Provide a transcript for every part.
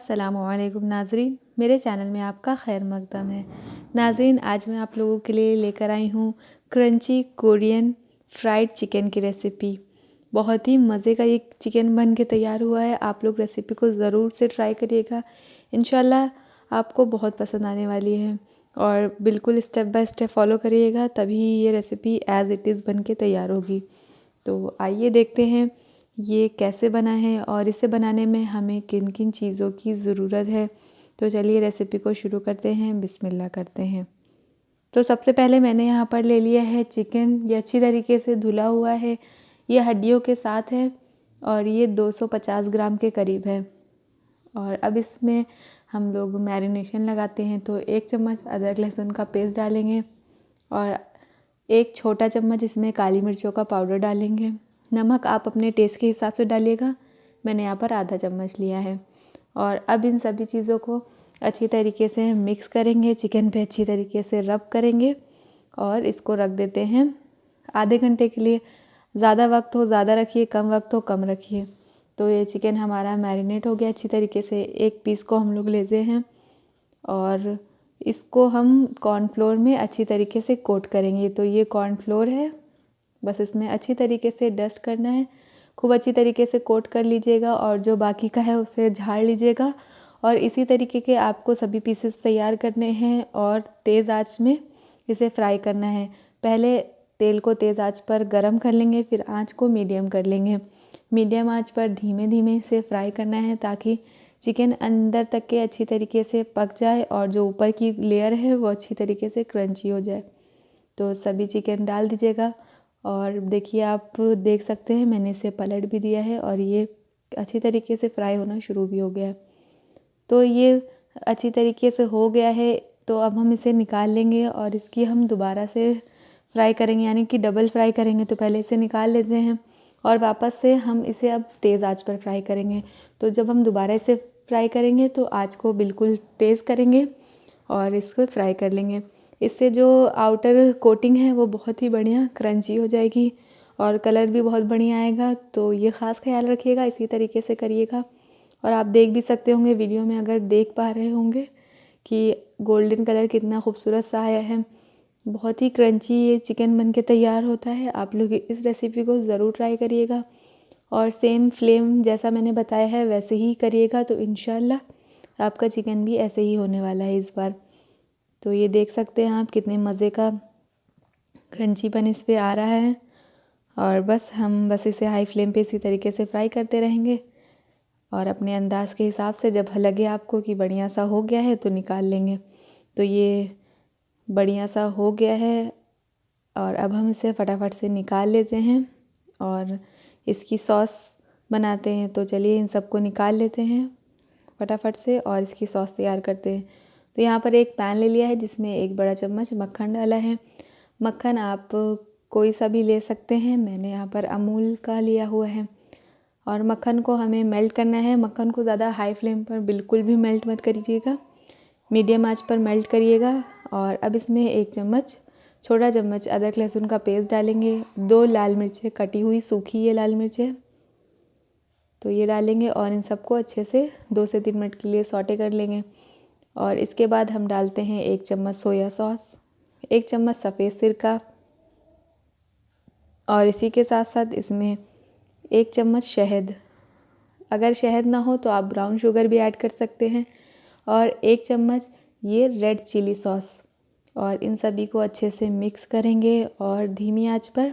अस्सलामुअलैकुम नाज़रीन, मेरे चैनल में आपका खैर मकदम है। नाज़रीन, आज मैं आप लोगों के लिए लेकर आई हूँ क्रंची कोरियन फ्राइड चिकन की रेसिपी। बहुत ही मज़े का ये चिकन बन के तैयार हुआ है। आप लोग रेसिपी को ज़रूर से ट्राई करिएगा, इंशाल्लाह आपको बहुत पसंद आने वाली है। और बिल्कुल स्टेप बाय स्टेप फॉलो करिएगा, तभी ये रेसिपी एज़ इट इज़ बन के तैयार होगी। तो आइए देखते हैं ये कैसे बना है और इसे बनाने में हमें किन किन चीज़ों की ज़रूरत है। तो चलिए रेसिपी को शुरू करते हैं, बिस्मिल्लाह करते हैं। तो सबसे पहले मैंने यहाँ पर ले लिया है चिकन। ये अच्छी तरीके से धुला हुआ है, ये हड्डियों के साथ है और ये 250 ग्राम के करीब है। और अब इसमें हम लोग मैरिनेशन लगाते हैं। तो 1 चम्मच अदरक लहसुन का पेस्ट डालेंगे और 1 छोटा चम्मच इसमें काली मिर्चों का पाउडर डालेंगे। नमक आप अपने टेस्ट के हिसाब से डालिएगा, मैंने यहाँ पर आधा चम्मच लिया है। और अब इन सभी चीज़ों को अच्छी तरीके से मिक्स करेंगे, चिकन पे अच्छी तरीके से रब करेंगे और इसको रख देते हैं आधे घंटे के लिए। ज़्यादा वक्त हो ज़्यादा रखिए, कम वक्त हो कम रखिए। तो ये चिकन हमारा मैरिनेट हो गया अच्छी तरीके से। एक पीस को हम लोग लेते हैं और इसको हम कॉर्नफ्लोर में अच्छी तरीके से कोट करेंगे। तो ये कॉर्नफ्लोर है, बस इसमें अच्छी तरीके से डस्ट करना है। खूब अच्छी तरीके से कोट कर लीजिएगा और जो बाकी का है उसे झाड़ लीजिएगा। और इसी तरीके के आपको सभी पीसेस तैयार करने हैं और तेज़ आंच में इसे फ्राई करना है। पहले तेल को तेज़ आंच पर गरम कर लेंगे, फिर आंच को मीडियम कर लेंगे। मीडियम आंच पर धीमे धीमे इसे फ्राई करना है ताकि चिकन अंदर तक के अच्छी तरीके से पक जाए और जो ऊपर की लेयर है वो अच्छी तरीके से क्रंची हो जाए। तो सभी चिकन डाल दीजिएगा और देखिए, आप देख सकते हैं मैंने इसे पलट भी दिया है और ये अच्छी तरीके से फ्राई होना शुरू भी हो गया है। तो ये अच्छी तरीके से हो गया है। तो अब हम इसे निकाल लेंगे और इसकी हम दोबारा से फ्राई करेंगे, यानी कि डबल फ्राई करेंगे। तो पहले इसे निकाल लेते हैं और वापस से हम इसे अब तेज़ आंच पर फ्राई करेंगे। तो जब हम दोबारा इसे फ्राई करेंगे तो आंच को बिल्कुल तेज़ करेंगे और इसको फ्राई कर लेंगे। इससे जो आउटर कोटिंग है वो बहुत ही बढ़िया क्रंची हो जाएगी और कलर भी बहुत बढ़िया आएगा। तो ये ख़ास ख्याल रखिएगा, इसी तरीके से करिएगा। और आप देख भी सकते होंगे वीडियो में, अगर देख पा रहे होंगे कि गोल्डन कलर कितना खूबसूरत सा आया है। बहुत ही क्रंची ये चिकन बन के तैयार होता है। आप लोग इस रेसिपी को ज़रूर ट्राई करिएगा और सेम फ्लेम जैसा मैंने बताया है वैसे ही करिएगा। तो इंशाल्लाह आपका चिकन भी ऐसे ही होने वाला है इस बार। तो ये देख सकते हैं आप कितने मज़े का क्रंचीपन इस पे आ रहा है। और बस हम इसे हाई फ्लेम पे इसी तरीके से फ्राई करते रहेंगे और अपने अंदाज़ के हिसाब से जब लगे आपको कि बढ़िया सा हो गया है तो निकाल लेंगे। तो ये बढ़िया सा हो गया है और अब हम इसे फटाफट से निकाल लेते हैं और इसकी सॉस बनाते हैं। तो चलिए इन सबको निकाल लेते हैं फटाफट से और इसकी सॉस तैयार करते हैं। तो यहाँ पर एक पैन ले लिया है जिसमें 1 बड़ा चम्मच मक्खन डाला है। मक्खन आप कोई सा भी ले सकते हैं, मैंने यहाँ पर अमूल का लिया हुआ है। और मक्खन को हमें मेल्ट करना है। मक्खन को ज़्यादा हाई फ्लेम पर बिल्कुल भी मेल्ट मत करिएगा, मीडियम आंच पर मेल्ट करिएगा। और अब इसमें 1 चम्मच छोटा चम्मच अदरक लहसुन का पेस्ट डालेंगे। 2 लाल मिर्चें कटी हुई सूखी ये लाल मिर्चें, तो ये डालेंगे और इन सबको अच्छे से 2 से 3 मिनट के लिए सौटे कर लेंगे। और इसके बाद हम डालते हैं 1 चम्मच सोया सॉस, 1 चम्मच सफ़ेद सिरका और इसी के साथ साथ इसमें 1 चम्मच शहद। अगर शहद ना हो तो आप ब्राउन शुगर भी ऐड कर सकते हैं। और 1 चम्मच ये रेड चिली सॉस। और इन सभी को अच्छे से मिक्स करेंगे और धीमी आंच पर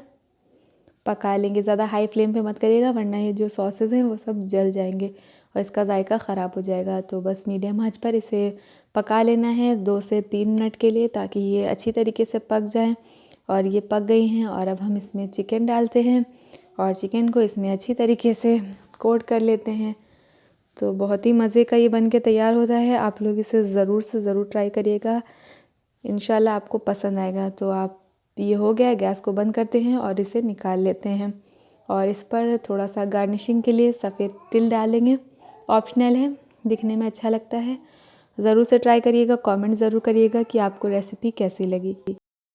पका लेंगे। ज़्यादा हाई फ्लेम पे मत करिएगा वरना ये जो सॉसेस हैं वो सब जल जाएंगे और इसका जायका ख़राब हो जाएगा। तो बस मीडियम आंच पर इसे पका लेना है 2 से 3 मिनट के लिए ताकि ये अच्छी तरीके से पक जाएं। और ये पक गई हैं और अब हम इसमें चिकन डालते हैं और चिकन को इसमें अच्छी तरीके से कोट कर लेते हैं। तो बहुत ही मज़े का ये बन के तैयार होता है। आप लोग इसे ज़रूर से ज़रूर ट्राई करिएगा, इंशाल्लाह आपको पसंद आएगा। तो आप ये हो गया, गैस को बंद करते हैं और इसे निकाल लेते हैं। और इस पर थोड़ा सा गार्निशिंग के लिए सफ़ेद तिल डालेंगे, ऑप्शनल है, दिखने में अच्छा लगता है। ज़रूर से ट्राई करिएगा, कमेंट ज़रूर करिएगा कि आपको रेसिपी कैसी लगी।